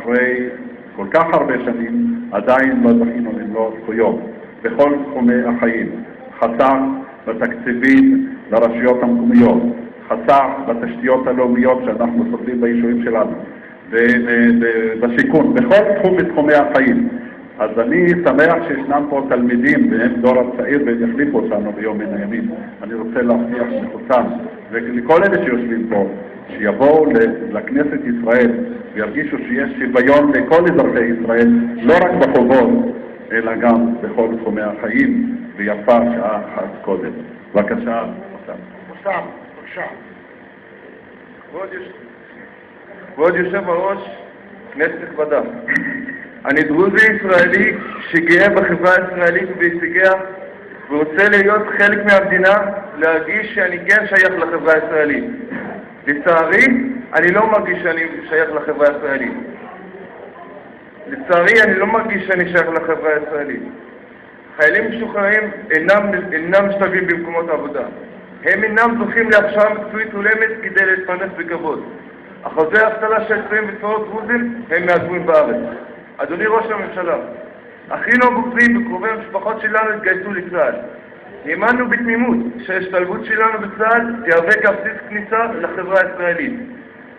אחרי כל כך הרבה שנים עדיין לא זכינו למלוא זכויות בכל תחומי החיים. חסך בתקציבים לרשויות המקומיות, חסך בתשתיות הלאומיות שאנחנו סובלים ביישובים שלנו, בשיכון, בכל תחום בתחומי החיים. אז אני שמח שישנם פה תלמידים והם דור הצעיר והם יחליפו אותנו ביום מן הימים. אני רוצה להבטיח לכולם ולכל אלה שיושבים פה שיבואו לכנסת ישראל וירגישו שיש שוויון לכל אזרחי ישראל, לא רק בחובות אלא גם בכל תחומי החיים, ויפה שעה אחת קודם. בבקשה, חוסם, בבקשה. כבוד יושב הראש, כנסת נכבדה, אני דרוזי ישראלי שגאה בחברה הישראלית ובהישגיה ורוצה להיות חלק מהמדינה, להרגיש שאני כן שייך לחברה הישראלית. לצערי, אני לא מרגיש שאני שייך לחברה הישראלית. לצערי, אני לא מרגיש שאני שייך לחברה הישראלית. חיילים משוחררים אינם משתלבים במקומות העבודה. הם אינם זוכים להכשרה מקצועית הולמת כדי להתפרנס בכבוד. אחוזי האבטלה של צעירים וצעירות דרוזים הם מהגבוהים בארץ. אדוני ראש הממשלה, אחינו הבוגרים וקרובי המשפחות שלנו התגייסו לצה"ל. האמנו בתמימות שההשתלבות שלנו בצה"ל תהווה כרטיס כניסה לחברה הישראלית.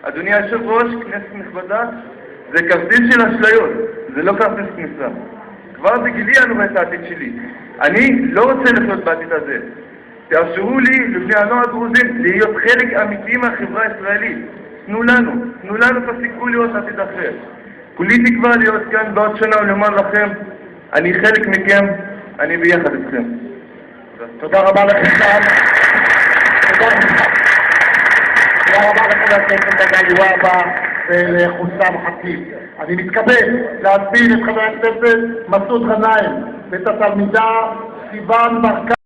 אדוני היושב ראש, כנסת נכבדה, זה כרטיס של אשליות, זה לא כרטיס כניסה. כבר בגילי אני רואה את העתיד שלי. אני לא רוצה לחיות בעתיד הזה. תאפשרו לי, לבני הנוער הדרוזים, להיות חלק אמיתי מהחברה הישראלית. תנו לנו את הסיכוי להיות עתיד אחר. כולי תקווה להיות כאן בעוד שנה ולומר לכם, אני חלק מכם, אני ביחד אתכם. תודה רבה לכם. תודה רבה לחבר הכנסת מגלי והבה ולחוסם חטיב. אני מתכבד להזמין את חבר הכנסת מסעוד גנאים ואת התלמידה סיוון ברקת.